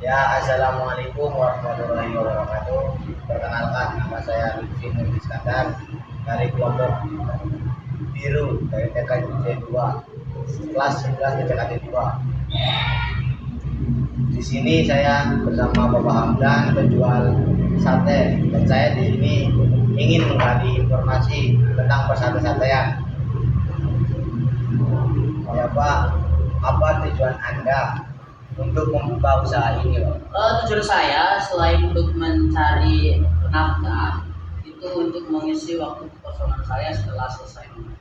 Ya, assalamualaikum warahmatullahi wabarakatuh. Perkenalkan, nama saya Lutfi Nur Iskandar dari kelompok biru dari TKJ 2, kelas 11 TKJ 2. Di sini saya bersama Bapak Hamdan, penjual sate, dan saya di sini ingin menggali informasi tentang persate-satean. Ya Pak, apa tujuan Anda untuk membuka usaha ini, Pak? Tujuan saya selain untuk mencari nafkah, itu untuk mengisi waktu kekosongan saya setelah selesai mengajar.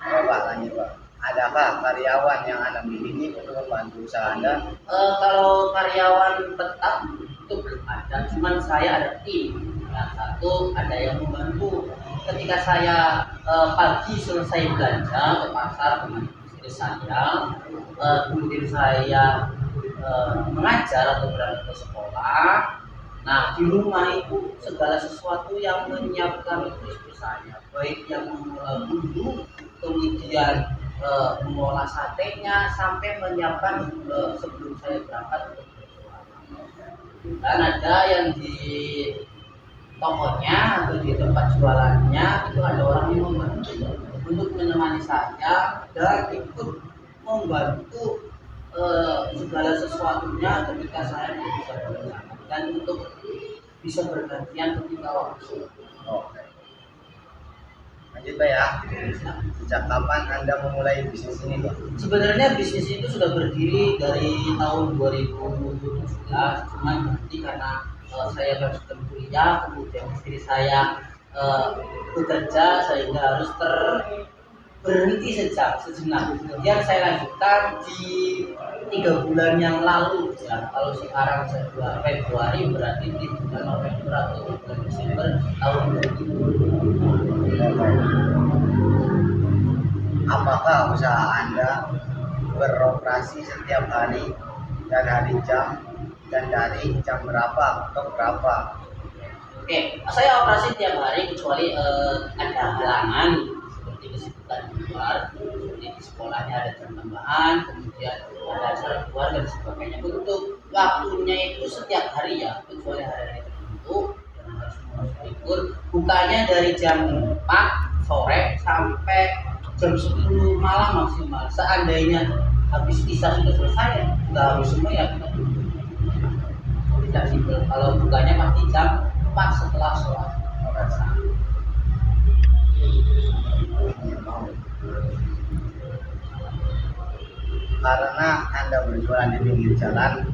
Pak, lanjut Pak. Adakah karyawan yang Anda miliki untuk membantu usaha Anda? Kalau karyawan tetap itu belum ada, cuman saya ada tim. Yang satu ada yang membantu. Ketika saya pagi selesai belanja ke pasar dengan istri saya, kemudian saya mengajar atau berangkat ke sekolah. Nah, di rumah itu segala sesuatu yang menyiapkan itu istri saya, baik yang mengolah bumbu, kemudian mengolah satenya, sampai menyiapkan sebelum saya berangkat untuk berjualan. Dan ada yang di tokonya atau di tempat jualannya itu ada orang yang membantu untuk menemani saya dan ikut membantu segala sesuatunya ketika saya bisa berjalan dan untuk bisa bergantian ketika waktu. Oke. Lanjut Pak ya. Sejak kapan Anda memulai bisnis ini, Pak? Sebenarnya bisnis itu sudah berdiri dari tahun 2017, cuman berhenti karena saya lanjutkan kuliah, kemudian istri saya bekerja sehingga harus berhenti sejenak. Kemudian saya lanjutkan di 3 bulan yang lalu ya. Kalau sekarang Februari berarti di bulan November atau bulan Desember tahun 2020. Apakah usaha Anda beroperasi setiap hari dan hari jam dan dari jam berapa ke berapa? Oke, saya operasi tiap hari kecuali ada halangan seperti kesibukan di luar, seperti di sekolahnya ada jam tambahan, kemudian ada acara keluar dan sebagainya. Untuk waktunya itu setiap hari ya, kecuali hari-hari tertentu yang harus mengurus libur. Bukanya dari jam 4 sore sampai jam 10 malam maksimal. Seandainya habis isya sudah selesai, sudah habis semua ya kita tutup. Tidak simpel. Kalau bukanya pasti jam 4 setelah sholat asar. Karena Anda berjualan di pinggir jalan,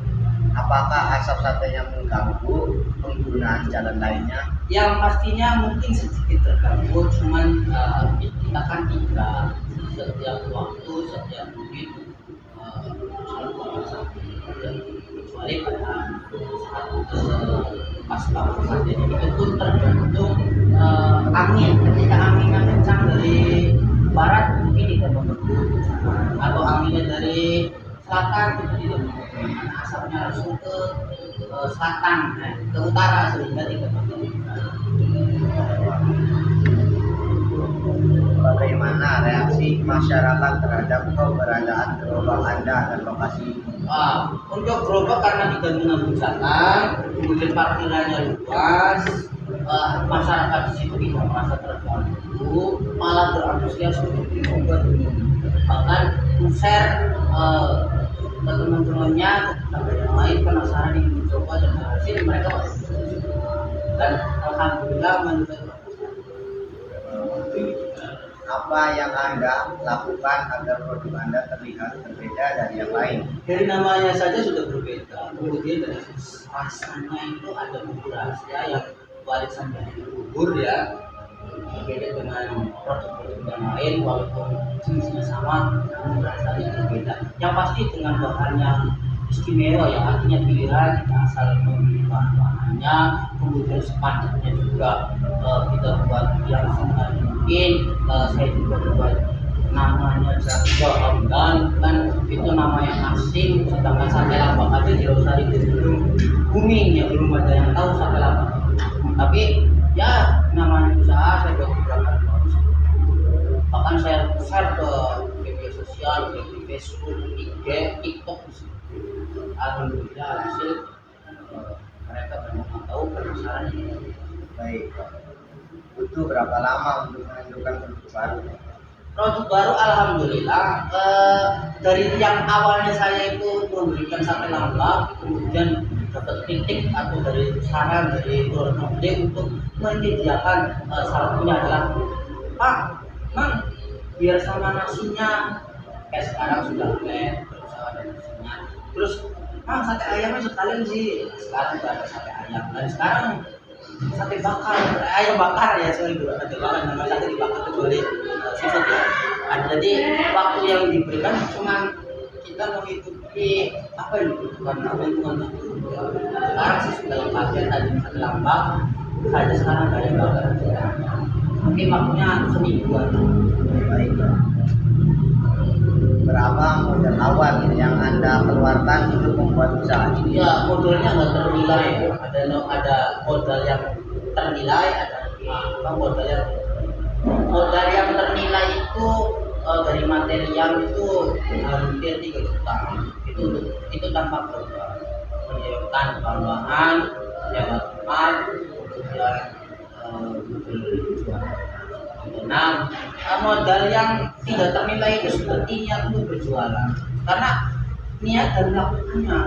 apakah asap satenya mengganggu penggunaan jalan lainnya? Yang pastinya mungkin sedikit terganggu, cuman kita kan tidak setiap waktu, setiap menit selalu asap. Kecuali pada saat pas bangun saja itu pun tergantung angin. Ketika anginnya kencang dari barat mungkin tidak membantu, atau anginnya dari selatan itu tidak membantu, asapnya langsung ke selatan, ke utara sehingga tidak membantu. Bagaimana reaksi masyarakat terhadap keberadaan gerobak Anda dan lokasi? Untuk gerobak karena tidak menanggung jalan, kemudian parkirannya luas, masyarakat di situ tidak merasa terganggu, malah berantusias untuk dicoba dulu. Bahkan share ke teman-temannya, ke tetangga yang lain penasaran ingin mencoba dan berhasil, mereka masih bisa mencoba. Dan alhamdulillah menurut Apa yang Anda lakukan agar produk Anda terlihat berbeda dari yang lain? dari namanya saja sudah berbeda, kemudian dari rasanya itu ada bumbu rahasia yang warisan dari leluhur ya, berbeda dengan produk-produk yang lain walaupun jenisnya sama namun rasanya berbeda. Yang pasti dengan bahan yang istimewa ya, artinya pilihan kita asal memilih bahan-bahannya, kemudian sepatutnya juga kita buat yang semudah mungkin. Saya juga buat namanya Jatuh Hamdan, kan itu nama yang asing, sedangkan sate lapak aja di Losari itu belum booming ya, belum ada yang tahu sate lapak. Tapi ya namanya usaha, saya buat beberapa bagus, bahkan saya share ke media sosial sosial, baik di Facebook, IG, TikTok. Alhamdulillah hasil mereka banyak yang tahu penasaran ini. Baik. Butuh berapa lama untuk menentukan produk baru? Produk baru alhamdulillah dari yang awalnya saya itu memberikan sate lambak, kemudian dapat kritik atau dari saran dari Gubernur untuk menyediakan salah satunya adalah Pak, Mang, biar sama nasinya kayak sekarang sudah blend, terus ada nasinya. Terus Mang, sate ayamnya sekalian sih, sekarang sudah ada sate ayam dan sekarang sate bakar, ayam bakar ya, sorry dulu sate bakar, nama sate dibakar kecuali seafood ya. Jadi waktu yang diberikan cuma kita mengikuti apa yang dibutuhkan, apa yang Tuhan butuhkan. Sekarang sih sudah pakai tadi sate lambak, saja sekarang ada yang bakar. Mungkin waktunya semingguan. Baik. Berapa modal awal yang Anda keluarkan untuk membuat usaha ini? Ya modalnya nggak ternilai, ada modal yang ternilai, ada modal yang ternilai itu dari material itu hampir 3 juta. Itu tanpa produk, menyiapkan bahan, sewa tempat, kemudian jual. Nah, modal yang tidak ternilai itu seperti niat untuk berjualan, karena niat dan melakukannya.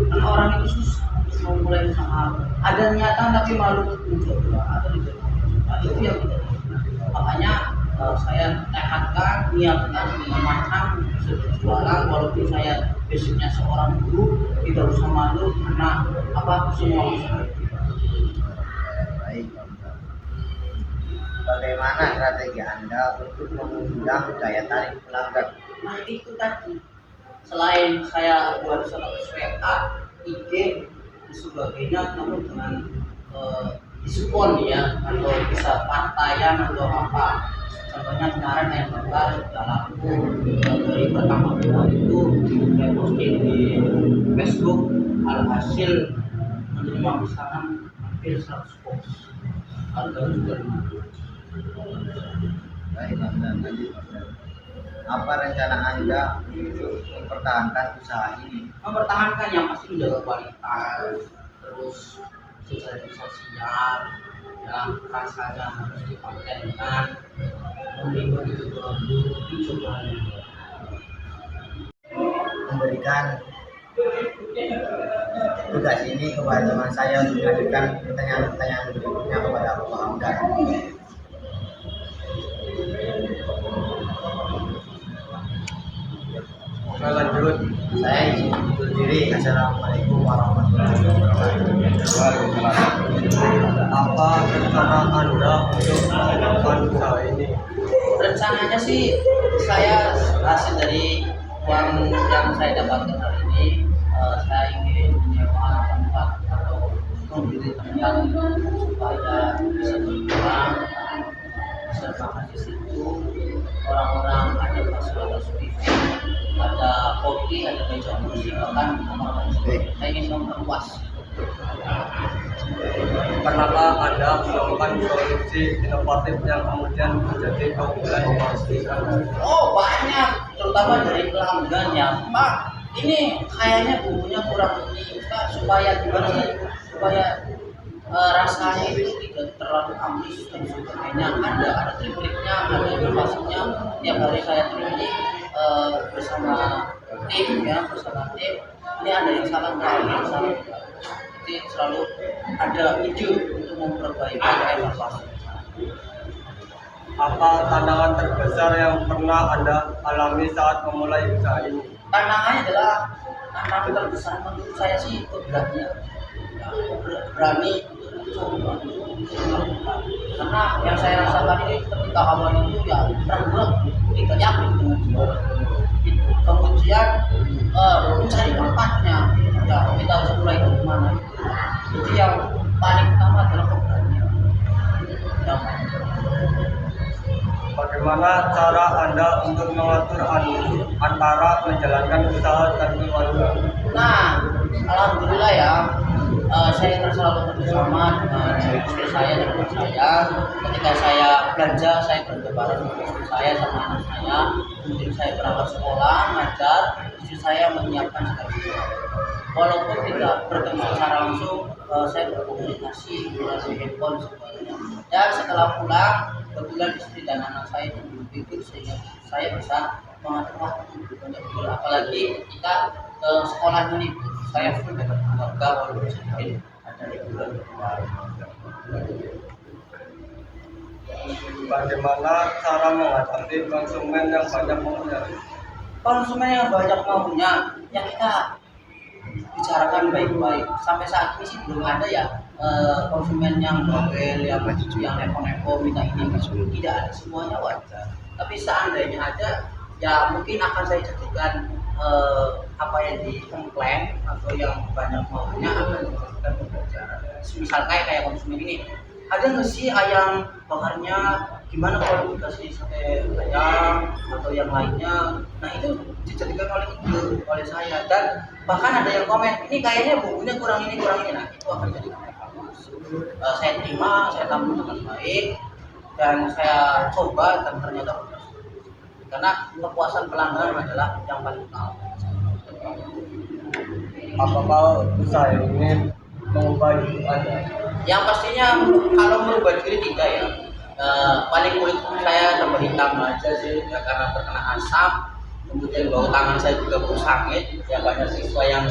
Karena orang itu susah untuk memulai usaha. Ada niatan tapi malu untuk mencoba atau tidak mencoba. Itu yang tidak bisa. Makanya saya tekadkan, niatkan dengan matang bisa berjualan, walaupun saya basicnya seorang guru, tidak usah malu karena semua usaha. Baik. Bagaimana strategi Anda untuk mengundang daya tarik pelanggan? Nah itu tadi, selain saya buat status WA, IG dan sebagainya, namun dengan diskon ya, atau bisa partayan atau apa. Contohnya kemarin yang bakar sudah laku, dari pertama kali itu saya posting di Facebook, alhasil menerima pesanan hampir 100 box, harga juga 50. Baik, lanjut. Apa rencana Anda untuk mempertahankan usaha ini? Mempertahankan yang pasti menjaga kualitas, terus sosialisasinya, yang rasanya harus dipatenkan, memiliki dicoba memberikan tugas ini kepada teman saya untuk mengajukan pertanyaan-pertanyaan berikutnya kepada Bapak Hamdan. Oke, lanjut. Saya izin undur diri. Assalamualaikum warahmatullahi wabarakatuh. Apa rencana Anda untuk melakukan usaha ini? Rencananya sih saya hasil dari uang yang saya dapatkan hari ini, saya ingin menyewa tempat atau membeli tempat supaya bisa berjuang, bisa makan di situ, orang-orang ada fasilitas TV, ada kopi, ada meja kursi, bahkan kamar mandi. Saya ingin memperluas. Pernahkah Anda melakukan solusi inovatif yang kemudian menjadi keunggulan komersial? Oh banyak, terutama dari pelanggan ya. Pak, ini kayaknya bumbunya kurang ini, Pak, supaya gimana sih? Supaya rasanya itu tidak terlalu amis dan sebagainya. Ada trik-triknya, ada inovasinya. Tiap hari saya training bersama tim. Ini ada yang salah nggak, ada yang salah nggak. Jadi selalu ada ide untuk memperbaiki, ada evaluasi. Apa tantangan terbesar yang pernah Anda alami saat memulai usaha ini? Tantangannya adalah tantangan terbesar menurut saya sih keberanian. Berani untuk coba. Karena yang saya rasakan ini ketika awal itu ya ragu, tidak yakin dengan jualan. Kemudian mencari tempatnya, ya kita harus mulai dari mana. Jadi yang paling utama adalah keberanian. Bagaimana cara Anda untuk mengatur antara menjalankan usaha dan keluarga? Nah, alhamdulillah ya, saya selalu bersama dengan istri saya dan anak saya. Ketika saya belanja, saya berdebaran dengan istri saya sama anak saya. kemudian saya berangkat sekolah, ngajar, istri saya menyiapkan segala sesuatu. Walaupun tidak bertemu secara langsung, saya berkomunikasi melalui handphone semuanya. Dan setelah pulang, kebetulan istri dan anak saya itu belum tidur sehingga saya bisa mengatur waktu untuk tidur. Apalagi ketika sekolah ini saya full dengan keluarga walaupun sedikit ada liburan kemarin. Bagaimana cara menghadapi konsumen yang banyak maunya? Konsumen yang banyak maunya, ya kita bicarakan baik-baik. Sampai saat ini sih belum ada ya konsumen yang bawel, yang neko-neko minta ini, tidak ada, semuanya wajar. Tapi seandainya ada, ya mungkin akan saya jadikan apa yang dikomplain atau yang banyak maunya akan dijadikan pembelajaran. Misal kayak konsumen ini, ada nggak sih ayam bakarnya, gimana kalau dikasih sate ayam atau yang lainnya. Nah itu dijadikan oleh saya, dan bahkan ada yang komen ini kayaknya bumbunya kurang ini. Nah itu akan jadi evaluasi. Saya terima, saya tampung dengan baik, dan saya coba dan ternyata berhasil. Karena kepuasan pelanggan adalah yang paling utama. Apakah usaha ini mengubah hidup Anda? Yang pastinya kalau merubah diri tidak ya. Paling kulit saya tambah hitam aja sih ya, karena terkena asap. Kemudian bau tangan saya juga bersangit. Ya banyak siswa yang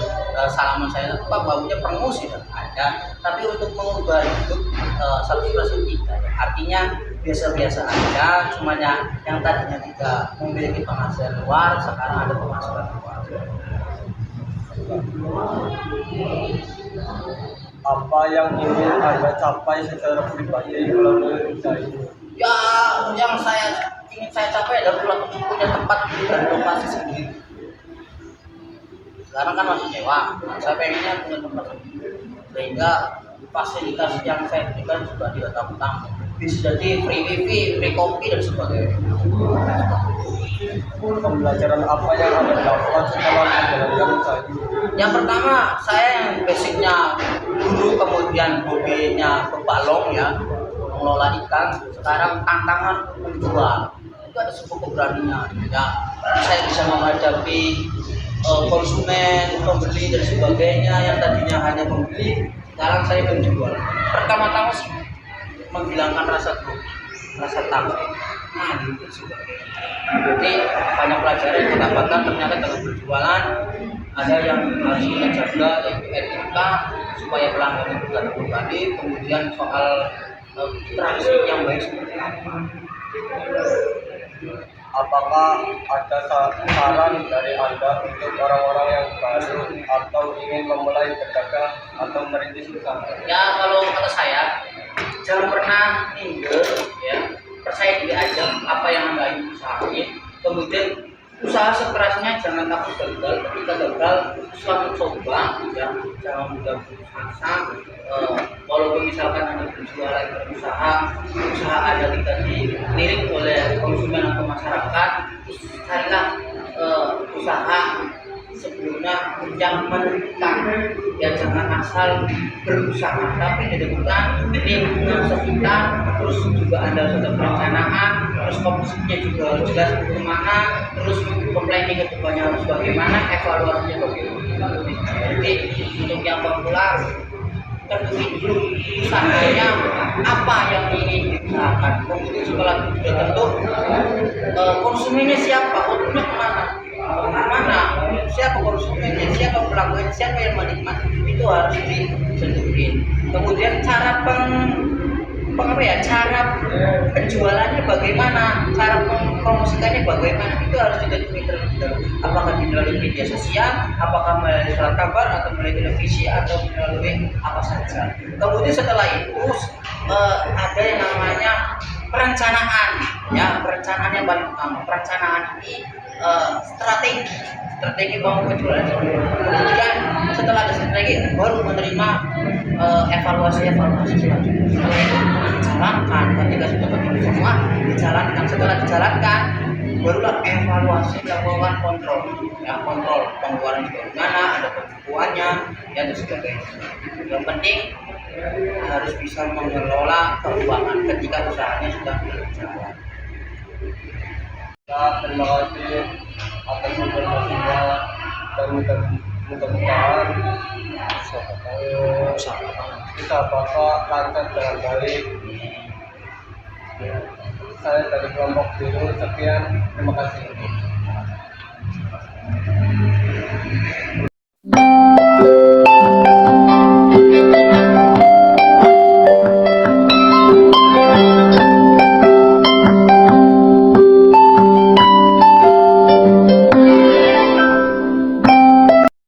salaman saya, Pak baunya perengus sih ada. Tapi untuk mengubah hidup 100% tidak ya. Artinya biasa-biasa aja. Cuma yang tadinya tidak memiliki penghasilan luar, sekarang ada penghasilan luar. Apa yang ingin Anda capai secara pribadi melalui usaha ini? Ya, yang ingin saya capai adalah punya tempat dan lokasi sendiri. Sekarang kan masih nyewa, saya pengennya punya tempat sendiri, sehingga fasilitas yang saya berikan juga tidak tanggung. Bisa jadi free wifi, free kopi dan sebagainya. Pembelajaran apa yang Anda lakukan setelah menjalankan usaha ini? Yang pertama, saya yang basicnya dulu, kemudian hobinya berbalong ya, mengelola ikan. Sekarang tantangan menjual, itu ada sebuah keberanian ya. Saya bisa menghadapi konsumen, pembeli dan sebagainya yang tadinya hanya membeli, sekarang saya menjual. Pertama-tama sih menghilangkan rasa grogi, rasa takut, malu dan sebagainya. Jadi banyak pelajaran yang kita dapatkan ternyata dalam berjualan. Ada yang harus kita jaga, yaitu etika supaya pelanggan itu tidak terbebani. Kemudian soal interaksi yang baik seperti apa. Apakah ada saran dari Anda untuk orang-orang yang baru atau ingin memulai berdagang atau merintis usaha? Ya kalau kata saya, jangan pernah minder ya. Percaya diri aja apa yang Anda ingin usahain. Kemudian usaha sekerasnya jangan takut gagal. Ketika gagal selalu coba ya, jangan mudah putus asa. Walaupun misalkan Anda berjualan, usaha Anda tidak dilirik oleh konsumen atau masyarakat, carilah usaha sebelumnya yang menentukan ya, jangan asal berusaha tapi ditentukan lingkungan sekitar, terus juga Anda sudah perencanaan, terus komposisinya juga harus jelas kemana, terus planning ke depannya harus bagaimana, evaluasinya bagaimana. Jadi untuk yang pemula tentuin dulu usahanya apa yang ingin diusahakan. Kemudian setelah sudah tentu konsumennya siapa, outputnya kemana, siapa konsumennya, siapa pelanggannya, siapa yang menikmati, itu harus ditentuin. Kemudian cara cara penjualannya bagaimana, cara mempromosikannya bagaimana, itu harus ditentuin terlebih dahulu. Apakah melalui media sosial, apakah melalui surat kabar, atau melalui televisi, atau melalui apa saja. Kemudian setelah itu ada yang namanya perencanaan, ya perencanaan yang paling utama. Perencanaan ini strategi bangun penjualan. Kemudian setelah ada strategi, baru menerima evaluasi selanjutnya. Setelah itu dijalankan, ketika sudah betul semua dijalankan. Setelah dijalankan, barulah evaluasi, dilakukan kontrol. Ya, kontrol pengeluaran bagaimana, ada pembukuannya, ya dan sebagainya. Yang penting harus bisa mengelola keuangan ketika usahanya sudah berjalan. Terima kasih atas informasinya dan mudah-mudahan bisa Bapak lancar dengan baik. Saya dari kelompok biru sekian, terima kasih.